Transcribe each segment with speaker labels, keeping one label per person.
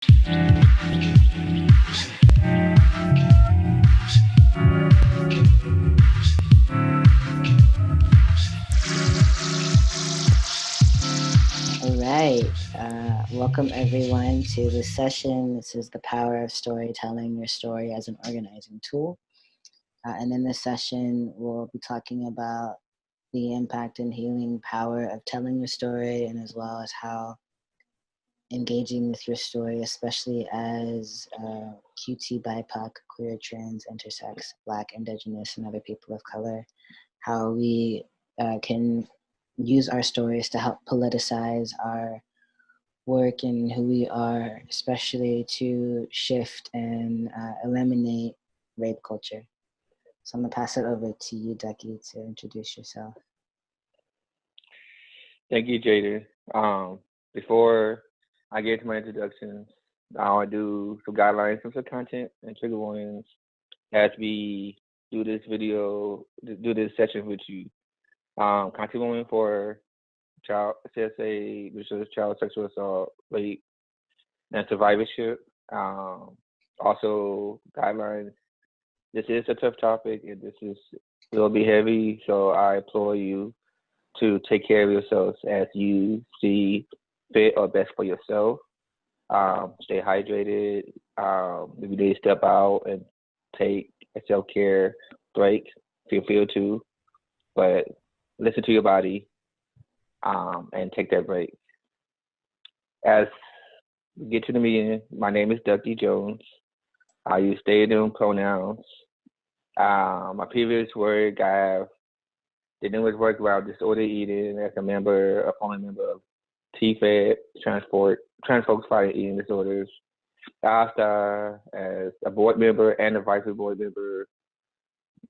Speaker 1: All right. Welcome everyone to this session. This is the power of storytelling, your story as an organizing tool. And in this session, we'll be talking about the impact and healing power of telling your story, and as well as how engaging with your story, especially as QT, BIPOC, queer, trans, intersex, Black, Indigenous, and other people of color, how we can use our stories to help politicize our work and who we are, especially to shift and eliminate rape culture. So I'm gonna pass it over to you, Ducky, to introduce yourself.
Speaker 2: Thank you, Jaden. Before I get to my introductions, I'll do some guidelines, some content, and trigger warnings as we do this video, do this session with you. Content warning for child CSA, which is child sexual assault, rape, and survivorship. Also, guidelines. This is a tough topic, and will be heavy. So I implore you to take care of yourselves as you see fit or best for yourself. Stay hydrated. If you need to step out and take a self-care break, feel free to. But listen to your body and take that break. As we get to the meeting, my name is Ducky Jones. I use they, them pronouns. My previous work, I did numerous work around disordered eating as a former member of TFED, trans folks fighting eating disorders. After as a board member and a vice board member,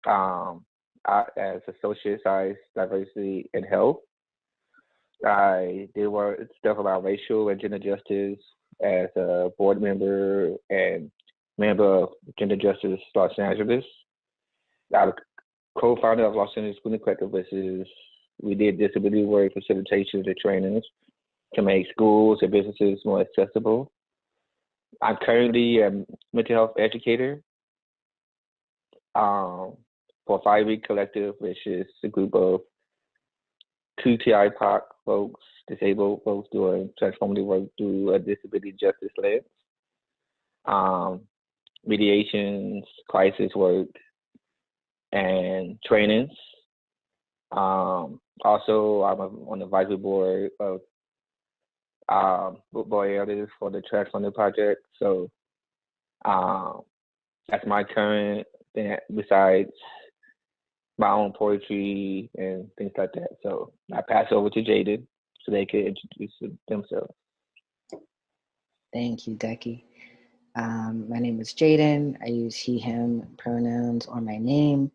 Speaker 2: as associate science, diversity, and health. I did work stuff about racial and gender justice as a board member and member of Gender Justice Los Angeles. I'm a co-founder of Los Angeles Schooling Collective, which is we did disability work facilitations and trainings to make schools and businesses more accessible. I'm currently a mental health educator for 5-Week Collective, which is a group of QTI POC folks, disabled folks doing transformative work through a disability justice lens. Mediations, crisis work, and trainings. Also, I'm on the advisory board of boy elders for the Transformative Project. So that's my current thing besides my own poetry and things like that. So I pass over to Jaden so they can introduce themselves.
Speaker 1: Thank you, Ducky. My name is Jaden. I use he, him pronouns or my name.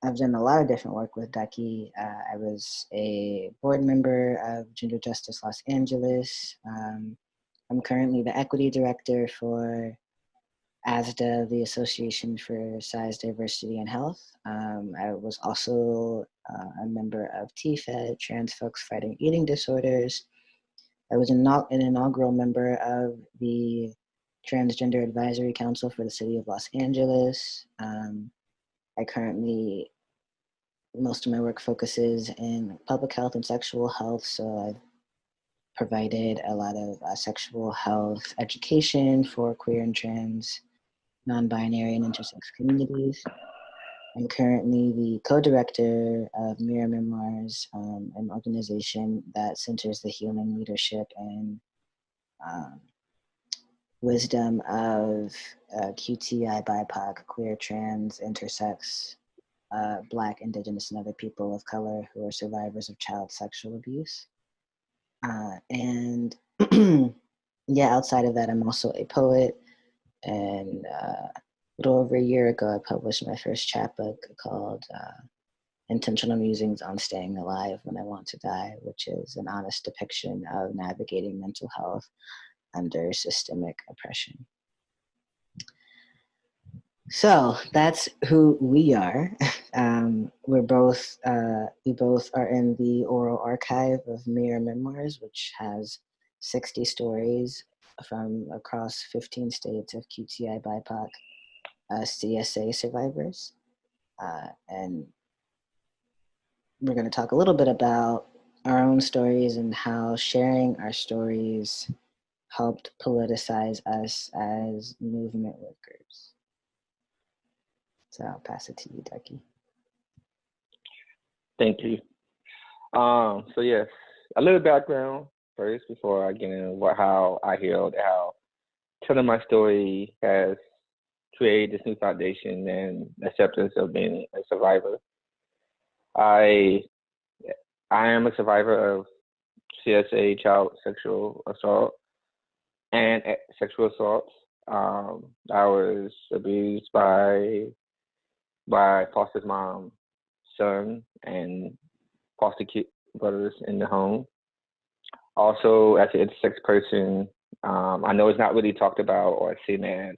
Speaker 1: I've done a lot of different work with Ducky. I was a board member of Gender Justice Los Angeles. I'm currently the equity director for ASDA, the Association for Size, Diversity, and Health. I was also a member of TFED, Trans Folks Fighting Eating Disorders. I was an inaugural member of the Transgender Advisory Council for the City of Los Angeles. Most of my work focuses in public health and sexual health, so I've provided a lot of sexual health education for queer and trans, non-binary, and intersex communities. I'm currently the co-director of Memoirs, an organization that centers the healing, leadership, and wisdom of QTI, BIPOC, queer, trans, intersex, Black, Indigenous, and other people of color who are survivors of child sexual abuse. And yeah, outside of that, I'm also a poet. And a little over a year ago, I published my first chapbook called Intentional Musings on Staying Alive When I Want to Die, which is an honest depiction of navigating mental health under systemic oppression. So that's who we are. We both are in the oral archive of Memoirs, which has 60 stories from across 15 states of QTI BIPOC CSA survivors. And we're going to talk a little bit about our own stories and how sharing our stories helped politicize us as movement workers. So I'll pass it to you, Ducky.
Speaker 2: Thank you. So yes, a little background first before I get into how I healed, how telling my story has created this new foundation and acceptance of being a survivor. I am a survivor of CSA, child sexual assault, and sexual assaults. I was abused by foster mom, son, and foster kid brothers in the home. Also, as an intersex person, I know it's not really talked about or seen as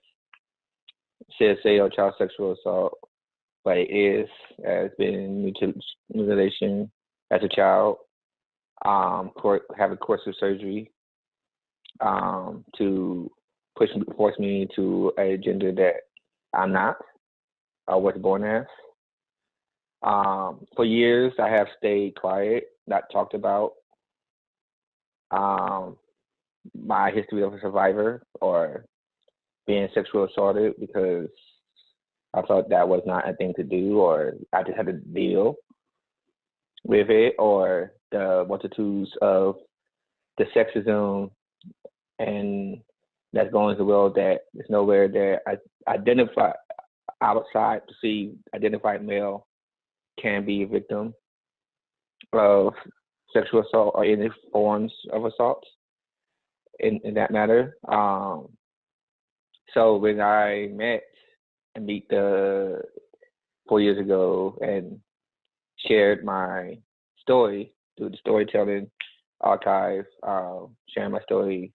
Speaker 2: CSA or child sexual assault, but it is, has been mutilation as a child, having coercive surgery to force me into a gender that I'm not, I was born as. For years, I have stayed quiet, not talked about my history of a survivor or being sexually assaulted because I thought that was not a thing to do, or I just had to deal with it, or the multitudes of the sexism and that's going into the world that there's nowhere that I identify outside perceived identified male can be a victim of sexual assault or any forms of assault in that matter. So when I met and meet 4 years ago and shared my story through the storytelling archive, sharing my story,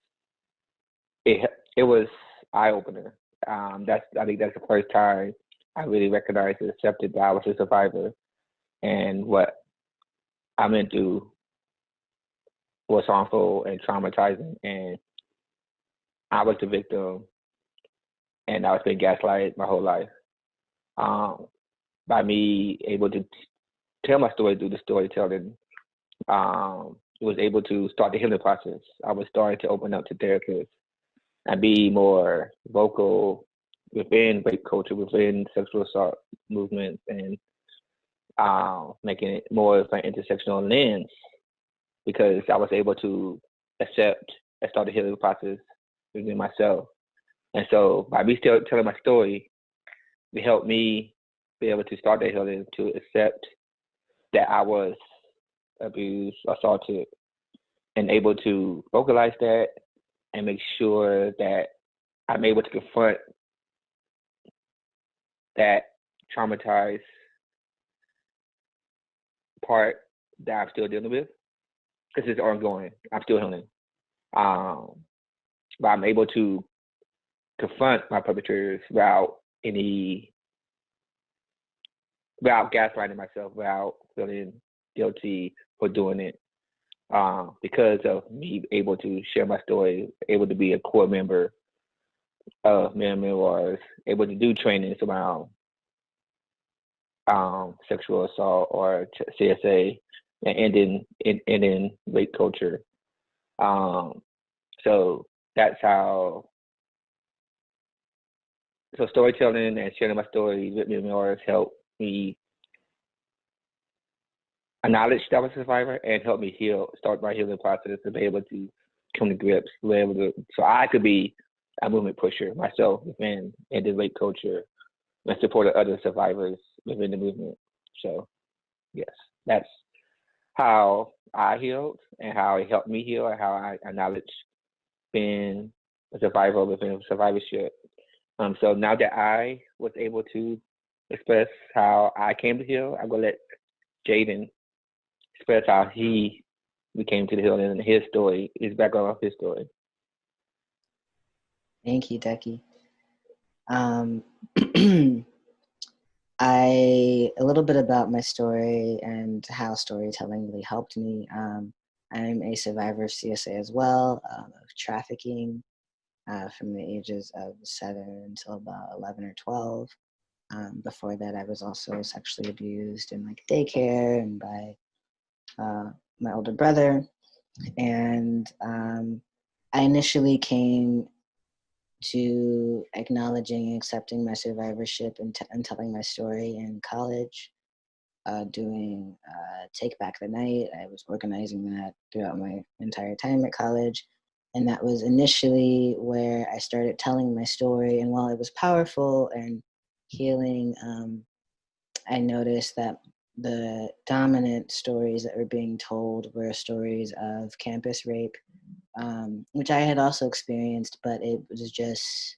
Speaker 2: it was eye opener. I think that's the first time I really recognized and accepted that I was a survivor, and what I went through was harmful and traumatizing, and I was the victim, and I was being gaslighted my whole life. By me able to tell my story through the storytelling, was able to start the healing process. I was starting to open up to therapists and be more vocal within rape culture, within sexual assault movements, and making it more of an intersectional lens, because I was able to accept and start the healing process within myself. And so by me still telling my story, it helped me be able to start that healing, to accept that I was abused, assaulted, and able to vocalize that and make sure that I'm able to confront that traumatized part that I'm still dealing with, because it's ongoing. I'm still healing. But I'm able to confront my perpetrators without gaslighting myself, without feeling guilty for doing it, because of me able to share my story, able to be a core member of Memoirs, able to do trainings around sexual assault or CSA and ending rape culture. So that's how. So storytelling and sharing my story with Memoirs helped me acknowledge that I was a survivor and helped me start my healing process to be able to come to grips, so I could be a movement pusher myself within the rape culture and support other survivors within the movement. So yes, that's how I healed and how it helped me heal and how I acknowledge being a survivor within survivorship. So now that I was able to express how I came to heal, I'm gonna let Jaden express how he became to the healing and his story, his background of his story.
Speaker 1: Thank you, Ducky. A little bit about my story and how storytelling really helped me. I'm a survivor of CSA as well, of trafficking. from the ages of 7 until about 11 or 12. Before that, I was also sexually abused in like daycare and by my older brother. And I initially came to acknowledging and accepting my survivorship and telling my story in college, doing Take Back the Night. I was organizing that throughout my entire time at college. And that was initially where I started telling my story. And while it was powerful and healing, I noticed that the dominant stories that were being told were stories of campus rape, which I had also experienced, but it was just,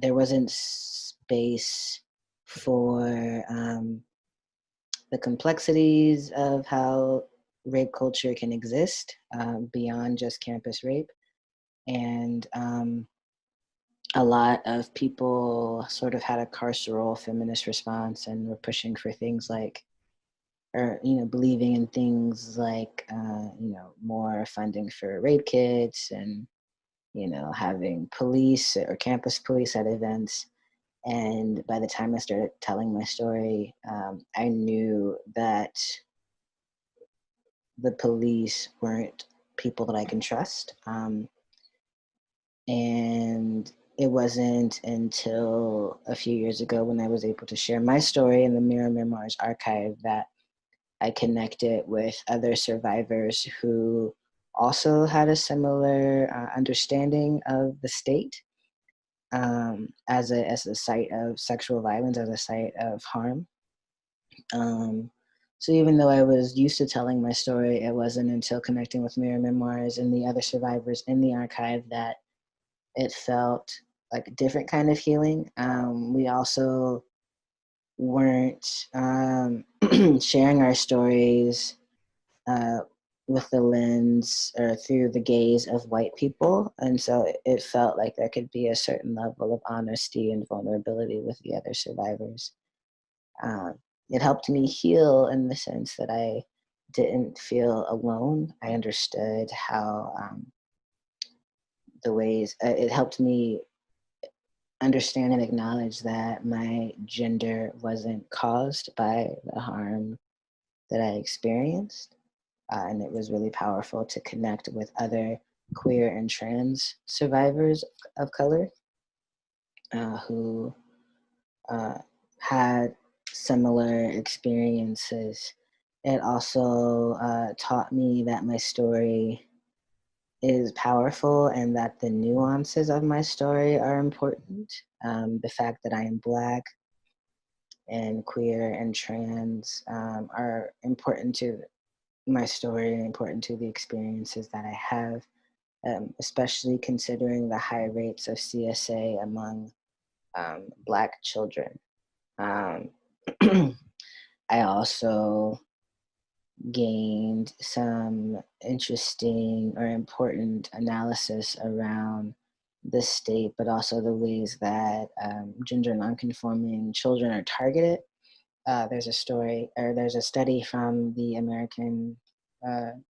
Speaker 1: there wasn't space for the complexities of how rape culture can exist beyond just campus rape. And a lot of people sort of had a carceral feminist response and were pushing for things like, or believing in things like more funding for rape kits and having police or campus police at events. And by the time I started telling my story, I knew that the police weren't people that I can trust. And it wasn't until a few years ago when I was able to share my story in the Memoirs archive that I connected with other survivors who also had a similar understanding of the state as a site of sexual violence, as a site of harm. So even though I was used to telling my story, it wasn't until connecting with Mirror Memoirs and the other survivors in the archive that it felt like a different kind of healing. We also weren't sharing our stories uh, with the lens or through the gaze of white people. And so it felt like there could be a certain level of honesty and vulnerability with the other survivors. Um, it helped me heal in the sense that I didn't feel alone. I understood how the ways, it helped me understand and acknowledge that my gender wasn't caused by the harm that I experienced. And it was really powerful to connect with other queer and trans survivors of color who had similar experiences. It also taught me that my story is powerful and that the nuances of my story are important. The fact that I am Black and queer and trans are important to my story and important to the experiences that I have, especially considering the high rates of CSA among Black children. Um, I also gained some interesting or important analysis around the state, but also the ways that gender nonconforming children are targeted. There's a story, or there's a study from the American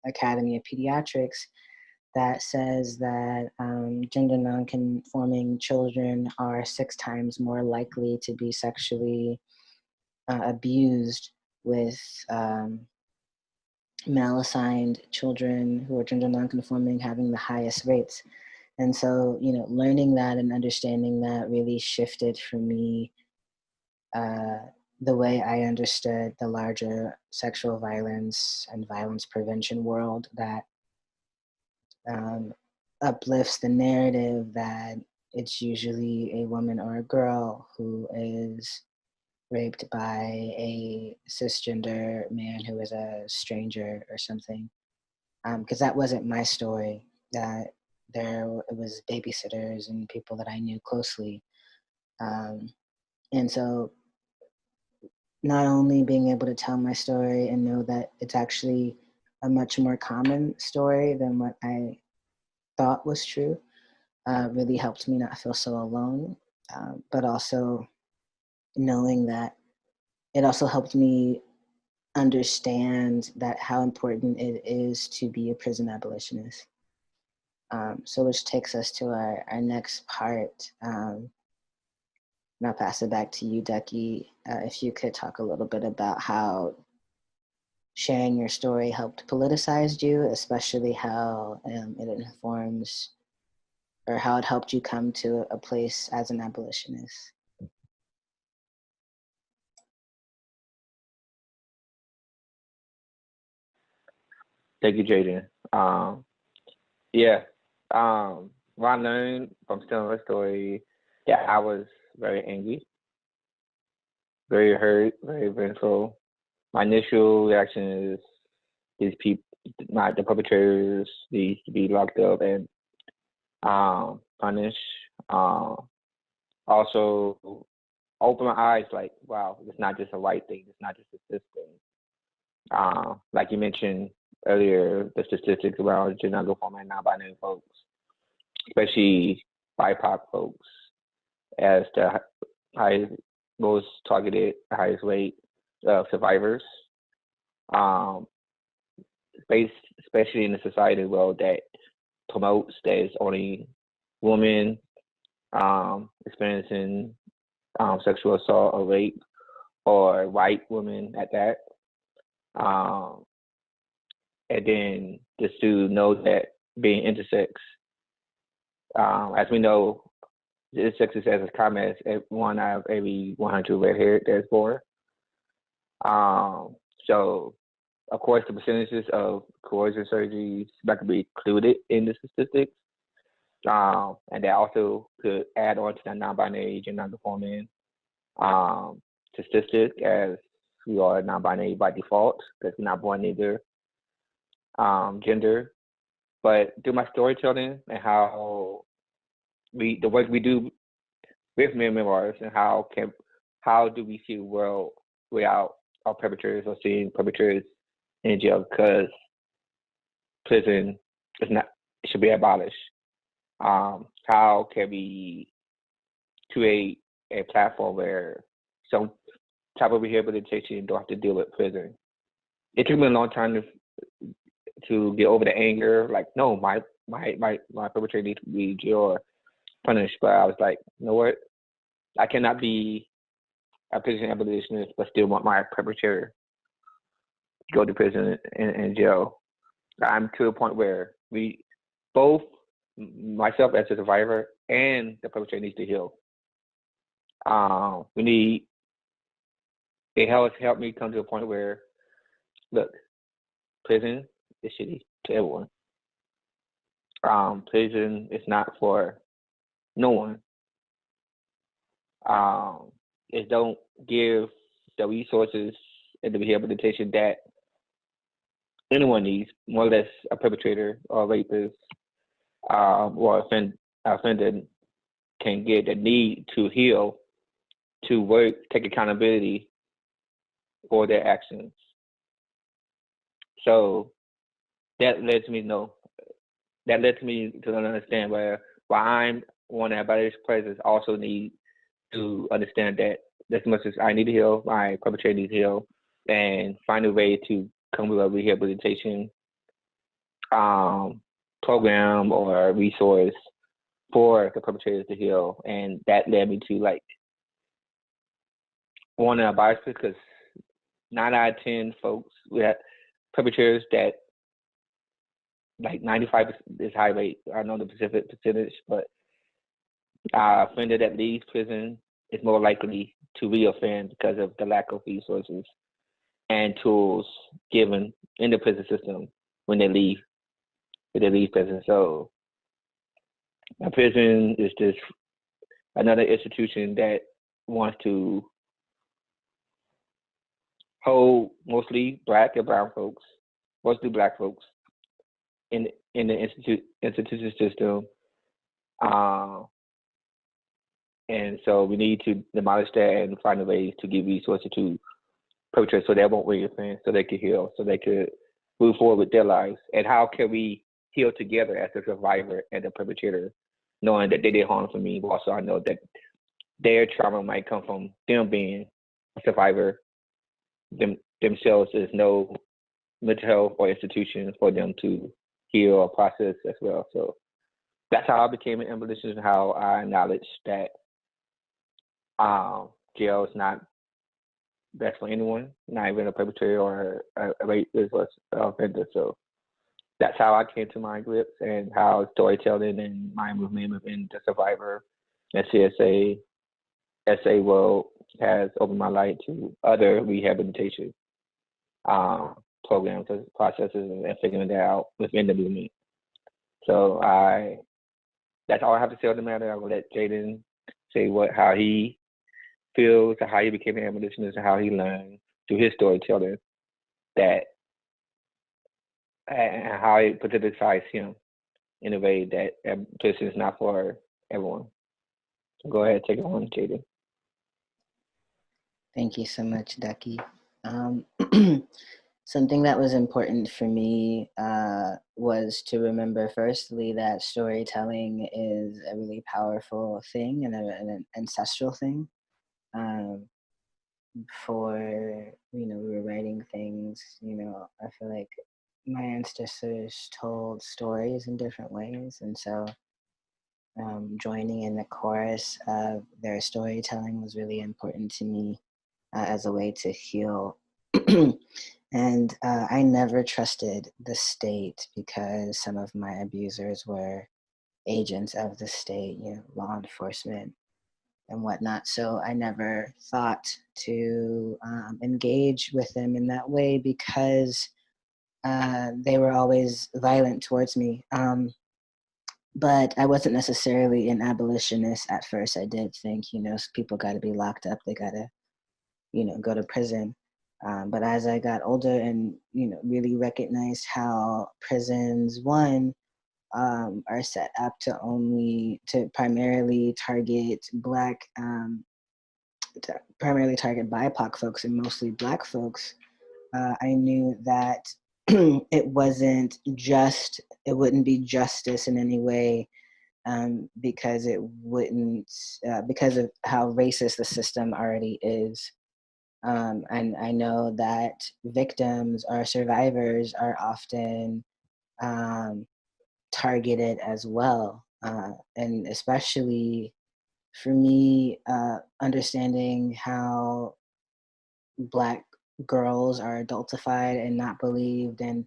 Speaker 1: Academy of Pediatrics that says that gender nonconforming children are 6 times more likely to be sexually abused, with male-assigned children who are gender nonconforming having the highest rates. And so, learning that and understanding that really shifted for me the way I understood the larger sexual violence and violence prevention world that uplifts the narrative that it's usually a woman or a girl who is raped by a cisgender man who is a stranger or something. Because that wasn't my story. That there it was babysitters and people that I knew closely. And so not only being able to tell my story and know that it's actually a much more common story than what I thought was true, really helped me not feel so alone. But also knowing that it also helped me understand that how important it is to be a prison abolitionist. So which takes us to our next part. And I'll pass it back to you, Ducky. If you could talk a little bit about how sharing your story helped politicize you, especially how it informs or how it helped you come to a place as an abolitionist.
Speaker 2: Thank you, Jaden. Yeah. What I learned from telling my story, yeah, I was very angry, very hurt, very vengeful. My initial reaction is these people, the perpetrators, needs to be locked up and punished. Also, open my eyes like, wow, it's not just a white thing. It's not just a system. Like you mentioned earlier, the statistics around gender nonconforming and non-binary folks, especially BIPOC folks, as the highest, most targeted, highest rate of survivors. Um, especially in the society world that promotes that it's only women experiencing sexual assault or rape, or white women at that. Um, and then just to know that being intersex, as we know, intersex is as common as one out of every 100 red hair that's born. So, of course, the percentages of coercion surgeries that could be included in the statistics. And that also could add on to the non-binary and non-conforming statistic, as we are non-binary by default because we're not born either gender. But through my storytelling and how the work we do with memoirs, and how do we see the world without our perpetrators, or seeing perpetrators in jail, because prison is not, it should be abolished. How can we create a platform where some type of rehabilitation don't have to deal with prison? It took me a long time to get over the anger. Like, no, my perpetrator needs to be jail or punished. But I was like, you know what? I cannot be a prison abolitionist but still want my perpetrator to go to prison and jail. I'm to a point where we both, myself as a survivor and the perpetrator, needs to heal. We need, it has helped me come to a point where, look, prison is shitty to everyone. Prison is not for no one. It don't give the resources and the rehabilitation that anyone needs, more or less a perpetrator or a rapist or offended can get, the need to heal, to work, take accountability for their actions. So that lets me know, that lets me to understand where I'm one that abolish presence also need to understand that as much as I need to heal, my perpetrator needs to heal, and find a way to come with a rehabilitation program or resource for the perpetrators to heal. And that led me to like want to abolish, because 9 out of 10 folks, we have perpetrators that, like 95 is high rate. I know the specific percentage, but offender that leaves prison is more likely to reoffend because of the lack of resources and tools given in the prison system when they leave prison. So a prison is just another institution that wants to hold mostly Black and brown folks, mostly Black folks in the institution system. And so we need to demolish that and find a way to give resources to perpetrators so they won't reoffend, so they could heal, so they could move forward with their lives. And how can we heal together as a survivor and the perpetrator, knowing that they did harm to me, but also I know that their trauma might come from them being a survivor themselves. There's no mental health or institution for them to heal or process as well. So that's how I became an abolitionist, and how I acknowledged that jail is not best for anyone, not even a perpetrator or a rapist or offender. So that's how I came to my grips, and how storytelling and my movement within the survivor and CSA SA world has opened my light to other rehabilitation programs, processes, and figuring that out within the movement. So that's all I have to say on the matter. I will let Jaden say how he feels, how he became an abolitionist, and how he learned through his storytelling that, and how it politicized him in a way that prison is not for everyone. So go ahead, take it on, Jaden.
Speaker 1: Thank you so much, Ducky. Something that was important for me was to remember, firstly, that storytelling is a really powerful thing and an ancestral thing. Before, we were writing things, I feel like my ancestors told stories in different ways. And so joining in the chorus of their storytelling was really important to me as a way to heal. And I never trusted the state because some of my abusers were agents of the state, law enforcement and whatnot. So I never thought to engage with them in that way because they were always violent towards me. But I wasn't necessarily an abolitionist at first. I did think, people got to be locked up. They got to, go to prison. But as I got older and, really recognized how prisons, one, are set up to primarily target primarily target BIPOC folks and mostly Black folks, I knew that it wouldn't be justice in any way, because it wouldn't, because of how racist the system already is. And I know that victims or survivors are often targeted as well. And especially for me, understanding how Black girls are adultified and not believed, and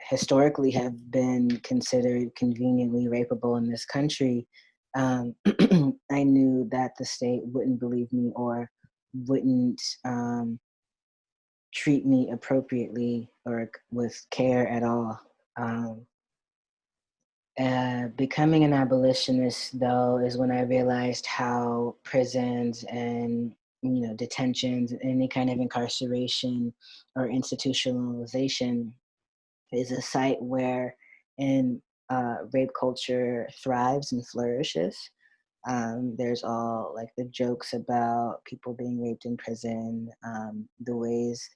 Speaker 1: historically have been considered conveniently rapeable in this country. I knew that the state wouldn't believe me or wouldn't treat me appropriately or with care at all. Becoming an abolitionist, though, is when I realized how prisons and detentions, any kind of incarceration or institutionalization, is a site where rape culture thrives and flourishes. There's all like the jokes about people being raped in prison, the ways,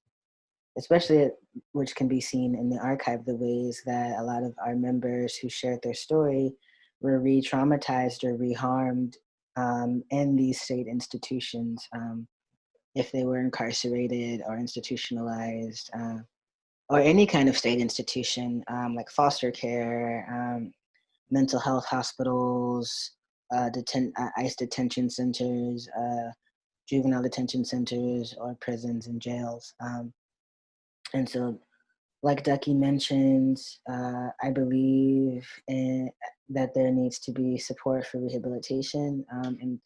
Speaker 1: especially which can be seen in the archive, the ways that a lot of our members who shared their story were re-traumatized or reharmed in these state institutions, if they were incarcerated or institutionalized, or any kind of state institution, like foster care, mental health hospitals, ICE detention centers, juvenile detention centers, or prisons and jails. And so, like Ducky mentioned, I believe that there needs to be support for rehabilitation and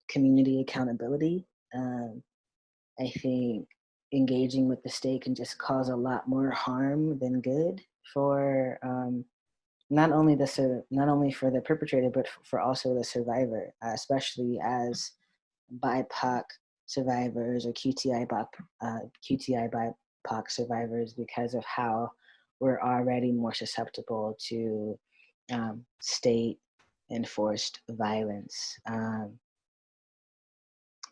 Speaker 1: community accountability. I think engaging with the state can just cause a lot more harm than good for not only for the perpetrator, but for also the survivor, especially as BIPOC survivors or QTI BIPOC survivors, because of how we're already more susceptible to state enforced violence.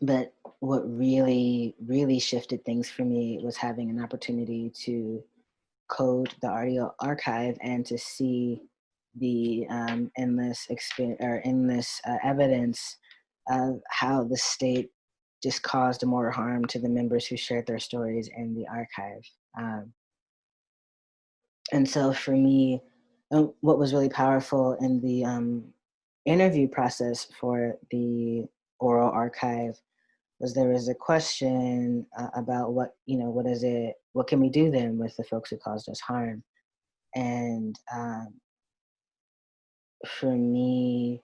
Speaker 1: But what really, really shifted things for me was having an opportunity to code the audio archive and to see the endless evidence of how the state just caused more harm to the members who shared their stories in the archive. And so for me, And what was really powerful in the interview process for the oral archive was there was a question about what can we do then with the folks who caused us harm? And for me,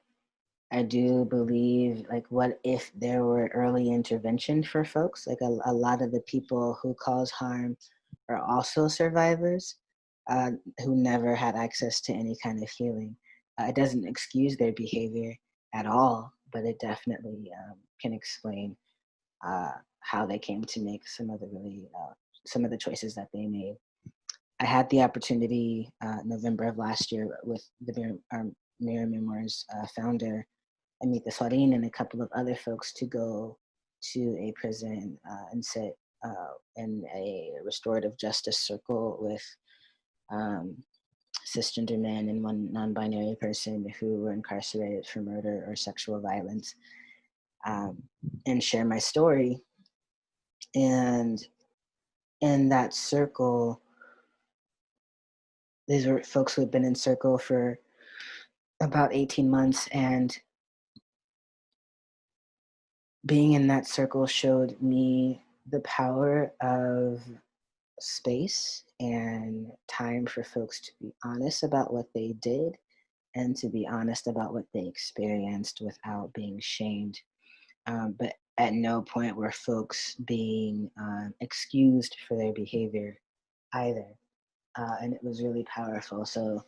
Speaker 1: I do believe, like, what if there were early intervention for folks? Like, a lot of the people who cause harm are also survivors who never had access to any kind of healing. It doesn't excuse their behavior at all, but it definitely can explain how they came to make some of the choices that they made. I had the opportunity November of last year with our Mirror Memoirs founder, Amita Sorin, and a couple of other folks to go to a prison and sit in a restorative justice circle with cisgender men and one non-binary person who were incarcerated for murder or sexual violence, and share my story. And in that circle, these were folks who had been in circle for about 18 months, and being in that circle showed me the power of space and time for folks to be honest about what they did and to be honest about what they experienced without being shamed. But at no point were folks being excused for their behavior either. And it was really powerful. So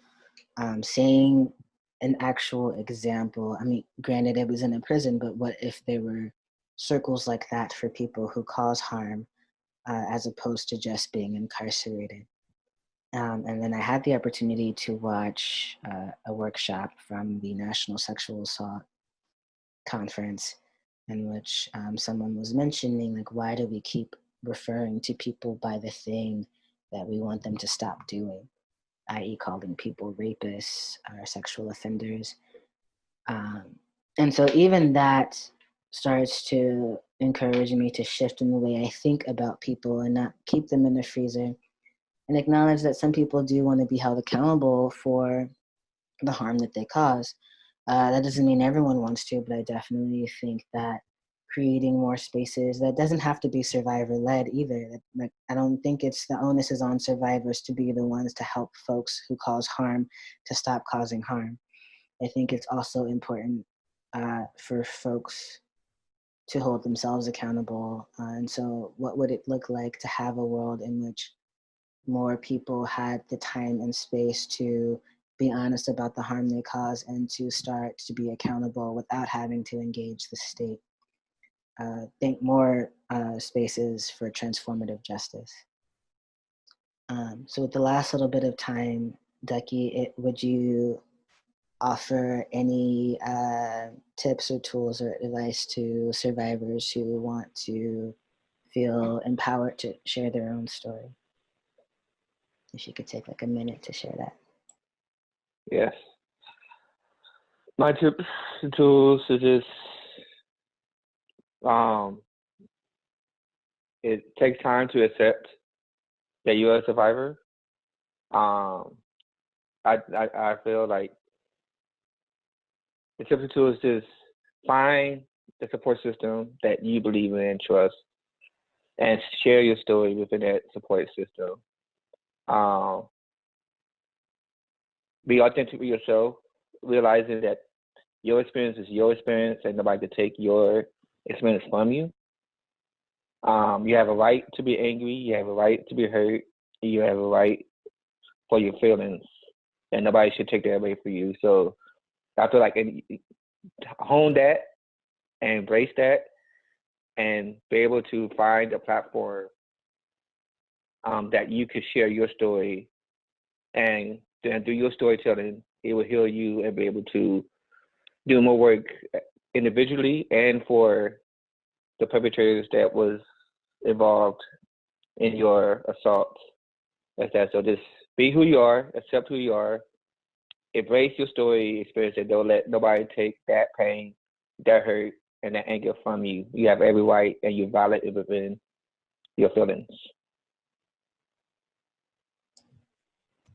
Speaker 1: seeing an actual example, I mean, granted, it was in a prison, but what if there were circles like that for people who cause harm as opposed to just being incarcerated? And then I had the opportunity to watch a workshop from the National Sexual Assault Conference in which someone was mentioning, like, why do we keep referring to people by the thing that we want them to stop doing, i.e. calling people rapists or sexual offenders. And so even that starts to encourage me to shift in the way I think about people and not keep them in the freezer, and acknowledge that some people do want to be held accountable for the harm that they cause. That doesn't mean everyone wants to, but I definitely think that creating more spaces that doesn't have to be survivor led either. Like, I don't think it's the onus is on survivors to be the ones to help folks who cause harm to stop causing harm. I think it's also important for folks to hold themselves accountable. And so, what would it look like to have a world in which more people had the time and space to be honest about the harm they cause and to start to be accountable without having to engage the state? Think more spaces for transformative justice. So with the last little bit of time, Ducky, would you offer any tips or tools or advice to survivors who want to feel empowered to share their own story? If you could take like a minute to share that.
Speaker 2: Yes. My tips and tools is just it takes time to accept that you're a survivor. I feel like the tips and tools is find the support system that you believe in and trust, and share your story within that support system. Be authentic with yourself, realizing that your experience is your experience and nobody can take your experience from you. You have a right to be angry. You have a right to be hurt. You have a right for your feelings, and nobody should take that away from you. So I feel like hone that and embrace that, and be able to find a platform that you can share your story, and then through your storytelling, it will heal you and be able to do more work individually and for the perpetrators that was involved in your assault. Like that. So just be who you are, accept who you are, embrace your story experience, and don't let nobody take that pain, that hurt, and that anger from you. You have every right, and you're valid within your feelings.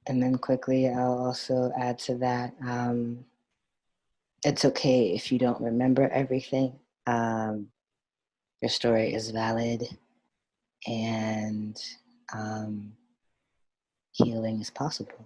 Speaker 1: And then quickly, I'll also add to that, it's okay if you don't remember everything. Your story is valid, and healing is possible.